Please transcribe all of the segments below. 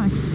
nice.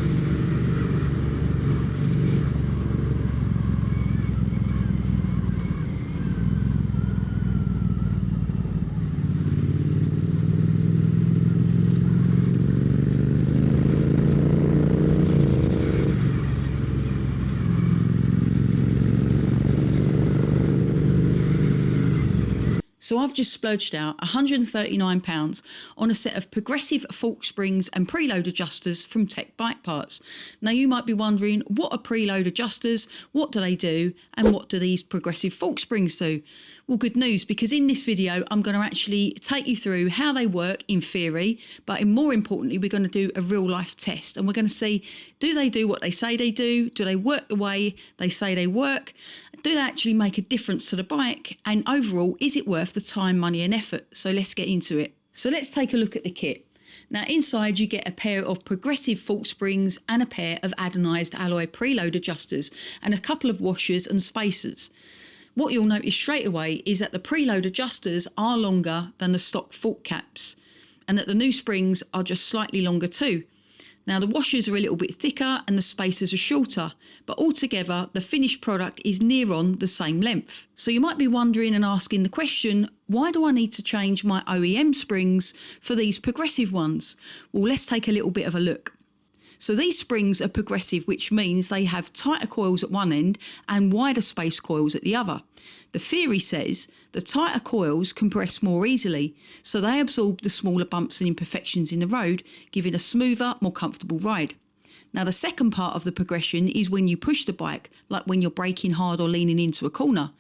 So I've just splurged out £139 on a set of progressive fork springs and preload adjusters from TEC Bike Parts. Now you might be wondering, what are preload adjusters, what do they do, and what do these progressive fork springs do? Well, good news, because in this video I'm going to actually take you through how they work in theory, but more importantly we're going to do a real life test, and we're going to see, do they do what they say they do they work the way they say they work, do they actually make a difference to the bike, and overall, is it worth the time, money and effort? So let's get into it. So let's take a look at the kit. Now inside you get a pair of progressive fork springs and a pair of anodised alloy preload adjusters and a couple of washers and spacers. What you'll notice straight away is that the preload adjusters are longer than the stock fork caps, and that the new springs are just slightly longer too. Now the washers are a little bit thicker and the spacers are shorter, but altogether the finished product is near on the same length. So you might be wondering and asking the question, why do I need to change my OEM springs for these progressive ones? Well, let's take a little bit of a look. So these springs are progressive, which means they have tighter coils at one end and wider space coils at the other. The theory says the tighter coils compress more easily, so they absorb the smaller bumps and imperfections in the road, giving a smoother, more comfortable ride. Now the second part of the progression is when you push the bike, like when you're braking hard or leaning into a corner.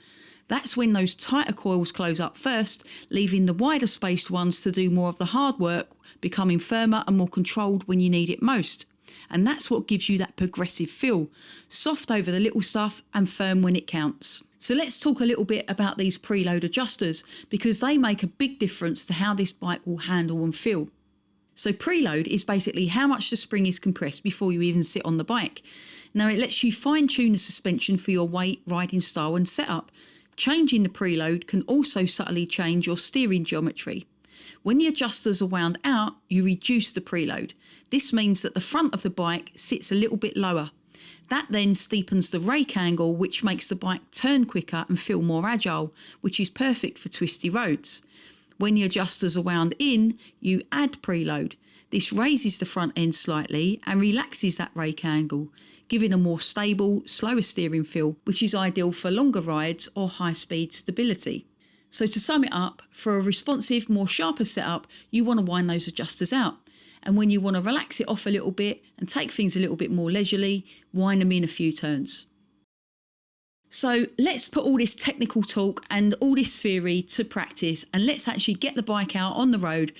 That's when those tighter coils close up first, leaving the wider spaced ones to do more of the hard work, becoming firmer and more controlled when you need it most. And that's what gives you that progressive feel, soft over the little stuff and firm when it counts. So let's talk a little bit about these preload adjusters, because they make a big difference to how this bike will handle and feel. So preload is basically how much the spring is compressed before you even sit on the bike. Now it lets you fine tune the suspension for your weight, riding style and setup. Changing the preload can also subtly change your steering geometry. When the adjusters are wound out, you reduce the preload. This means that the front of the bike sits a little bit lower. That then steepens the rake angle, which makes the bike turn quicker and feel more agile, which is perfect for twisty roads. When the adjusters are wound in, you add preload. This raises the front end slightly and relaxes that rake angle, giving a more stable, slower steering feel, which is ideal for longer rides or high-speed stability. So to sum it up, for a responsive, more sharper setup, you want to wind those adjusters out. And when you want to relax it off a little bit and take things a little bit more leisurely, wind them in a few turns. So let's put all this technical talk and all this theory to practice, and let's actually get the bike out on the road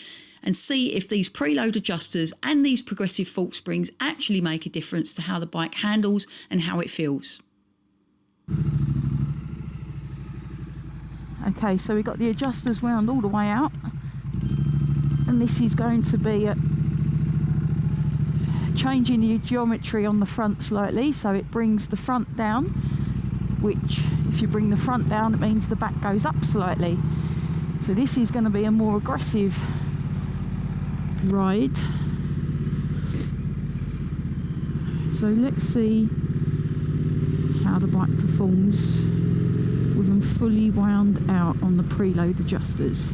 and see if these preload adjusters and these progressive fork springs actually make a difference to how the bike handles and how it feels. Okay, so we've got the adjusters wound all the way out, and this is going to be changing the geometry on the front slightly, so it brings the front down, which if you bring the front down it means the back goes up slightly. So this is going to be a more aggressive ride. So let's see how the bike performs with them fully wound out on the preload adjusters.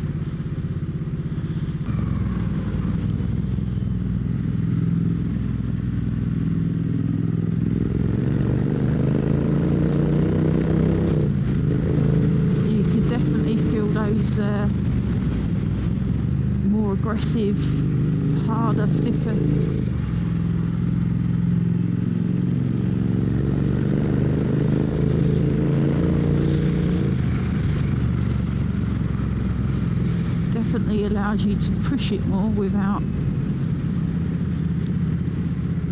You can definitely feel those more aggressive, harder, stiffer definitely allows you to push it more without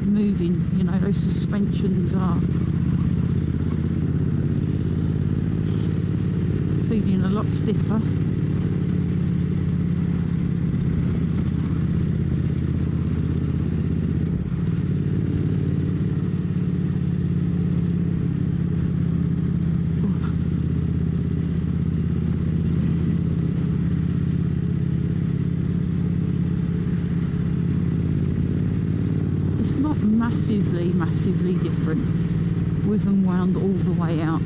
moving. You know, those suspensions are feeling a lot stiffer. massively, massively different with them wound all the way out.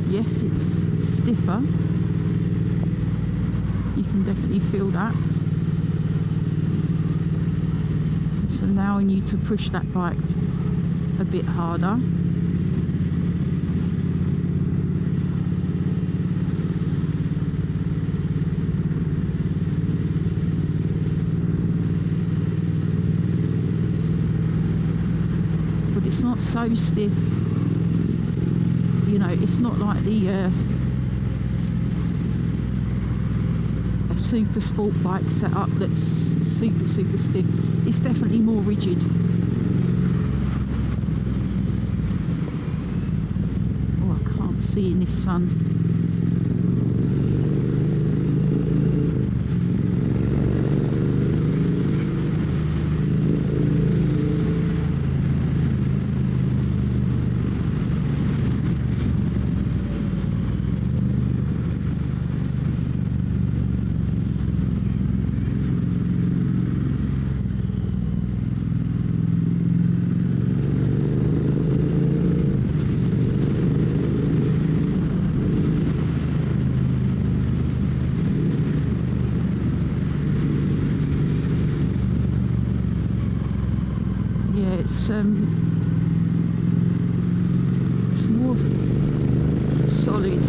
Yes, it's stiffer. You can definitely feel that. It's allowing you to push that bike a bit harder. But it's not so stiff. You know, it's not like the a super sport bike setup that's super stiff. It's definitely more rigid. Oh, I can't see in this sun. It's more solid.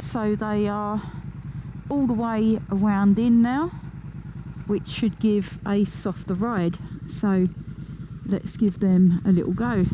So they are all the way wound in now, which should give a softer ride. So let's give them a little go.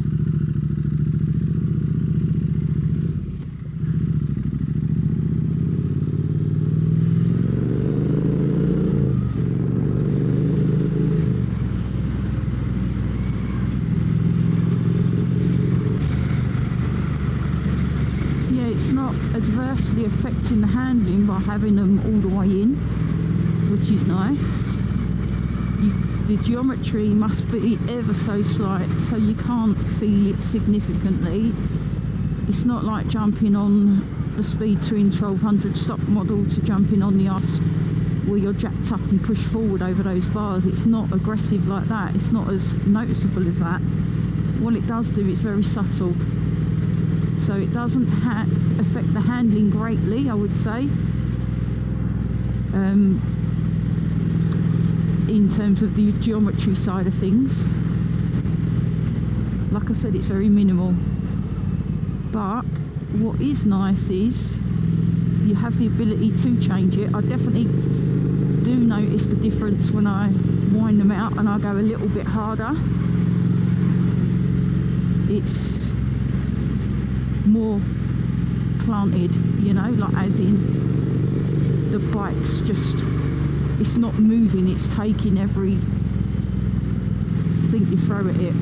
Yeah, it's not adversely affecting the handling by having them all the way in, which is nice. The geometry must be ever so slight, so you can't feel it significantly. It's not like jumping on the Speed Twin 1200 stock model to jumping on the ice where you're jacked up and pushed forward over those bars. It's not aggressive like that. It's not as noticeable as that. What it does do is very subtle, so it doesn't affect the handling greatly, I would say. In terms of the geometry side of things, like I said, it's very minimal. But what is nice is you have the ability to change it. I definitely do notice the difference when I wind them out and I go a little bit harder. It's more planted, you know, like as in the bike's just, it's not moving, it's taking every thing you throw at it.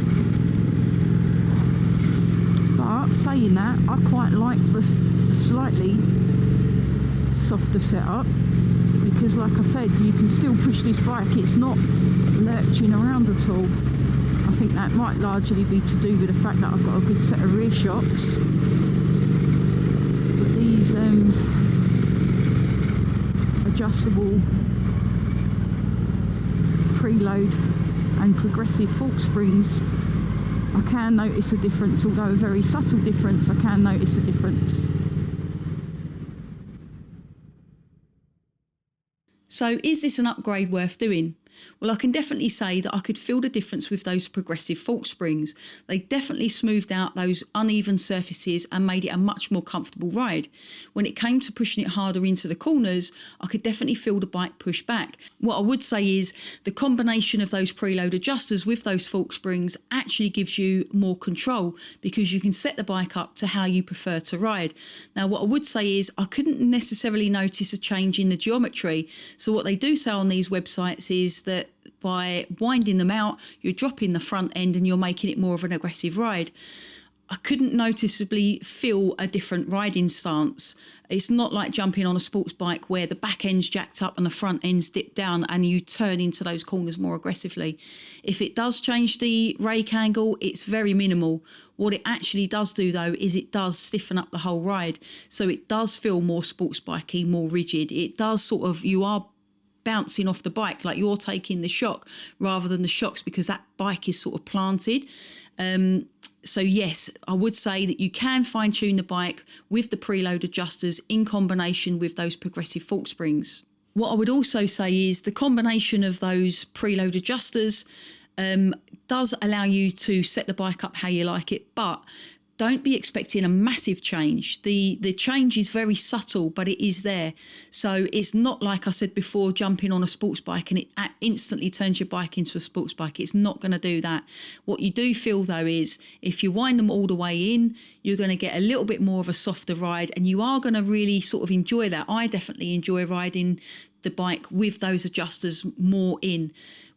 But saying that, I quite like the slightly softer setup, because like I said, you can still push this bike, it's not lurching around at all. I think that might largely be to do with the fact that I've got a good set of rear shocks. But these adjustable preload and progressive fork springs, I can notice a difference, although a very subtle difference. I can notice a difference. So is this an upgrade worth doing? Well, I can definitely say that I could feel the difference with those progressive fork springs. They definitely smoothed out those uneven surfaces and made it a much more comfortable ride. When it came to pushing it harder into the corners, I could definitely feel the bike push back. What I would say is the combination of those preload adjusters with those fork springs actually gives you more control, because you can set the bike up to how you prefer to ride. Now, what I would say is I couldn't necessarily notice a change in the geometry. So what they do say on these websites is that by winding them out, you're dropping the front end and you're making it more of an aggressive ride. I couldn't noticeably feel a different riding stance. It's not like jumping on a sports bike where the back end's jacked up and the front end's dipped down and you turn into those corners more aggressively. If it does change the rake angle, it's very minimal. What it actually does do though is it does stiffen up the whole ride. So it does feel more sports bikey, more rigid. It does sort of, you are bouncing off the bike, like you're taking the shock rather than the shocks, because that bike is sort of planted. So yes, I would say that you can fine tune the bike with the preload adjusters in combination with those progressive fork springs. What I would also say is the combination of those preload adjusters does allow you to set the bike up how you like it, but don't be expecting a massive change. The change is very subtle, but it is there. So it's not like I said before, jumping on a sports bike and it instantly turns your bike into a sports bike. It's not going to do that. What you do feel though is if you wind them all the way in, you're going to get a little bit more of a softer ride, and you are going to really sort of enjoy that. I definitely enjoy riding the bike with those adjusters more in.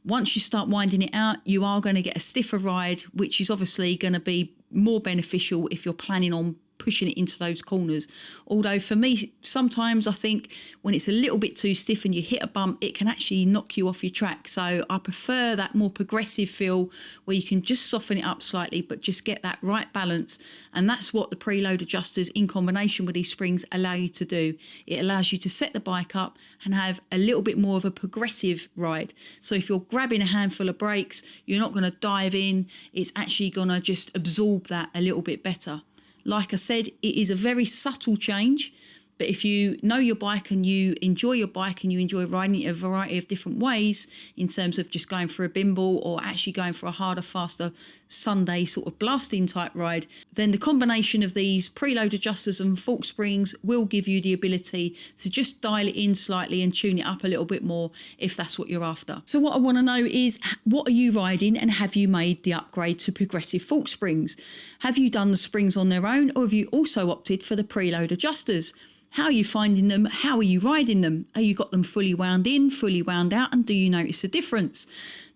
Once you start winding it out, you are going to get a stiffer ride, which is obviously going to be more beneficial if you're planning on pushing it into those corners. Although for me, sometimes I think when it's a little bit too stiff and you hit a bump, it can actually knock you off your track. So I prefer that more progressive feel where you can just soften it up slightly, but just get that right balance. And that's what the preload adjusters in combination with these springs allow you to do. It allows you to set the bike up and have a little bit more of a progressive ride. So if you're grabbing a handful of brakes, you're not going to dive in. It's actually going to just absorb that a little bit better. Like I said, it is a very subtle change, but if you know your bike and you enjoy your bike and you enjoy riding it a variety of different ways in terms of just going for a bimble or actually going for a harder, faster Sunday sort of blasting type ride, then the combination of these preload adjusters and fork springs will give you the ability to just dial it in slightly and tune it up a little bit more if that's what you're after. So what I want to know is, what are you riding, and have you made the upgrade to progressive fork springs? Have you done the springs on their own, or have you also opted for the preload adjusters? How are you finding them? How are you riding them? Are you got them fully wound in, fully wound out, and do you notice a difference?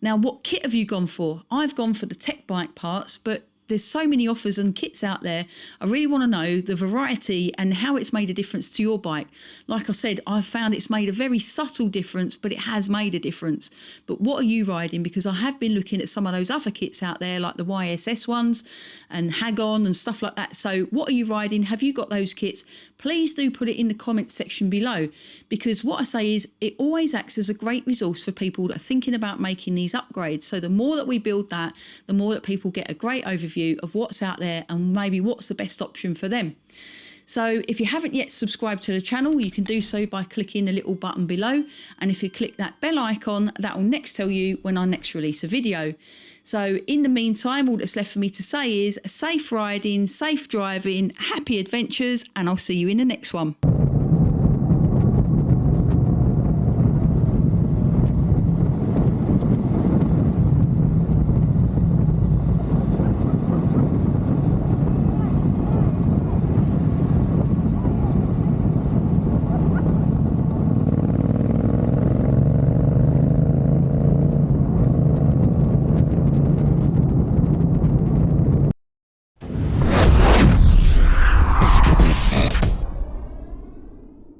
Now, what kit have you gone for? I've gone for the TEC Bike parts, but there's so many offers and kits out there. I really want to know the variety and how it's made a difference to your bike. Like I said, I've found it's made a very subtle difference, but it has made a difference. But what are you riding? Because I have been looking at some of those other kits out there, like the YSS ones and Hag-On and stuff like that. So what are you riding? Have you got those kits? Please do put it in the comments section below, because what I say is it always acts as a great resource for people that are thinking about making these upgrades. So the more that we build that, the more that people get a great overview of what's out there and maybe what's the best option for them. So if you haven't yet subscribed to the channel, you can do so by clicking the little button below. And if you click that bell icon, that will next tell you when I next release a video. So in the meantime, all that's left for me to say is safe riding, safe driving, happy adventures, and I'll see you in the next one.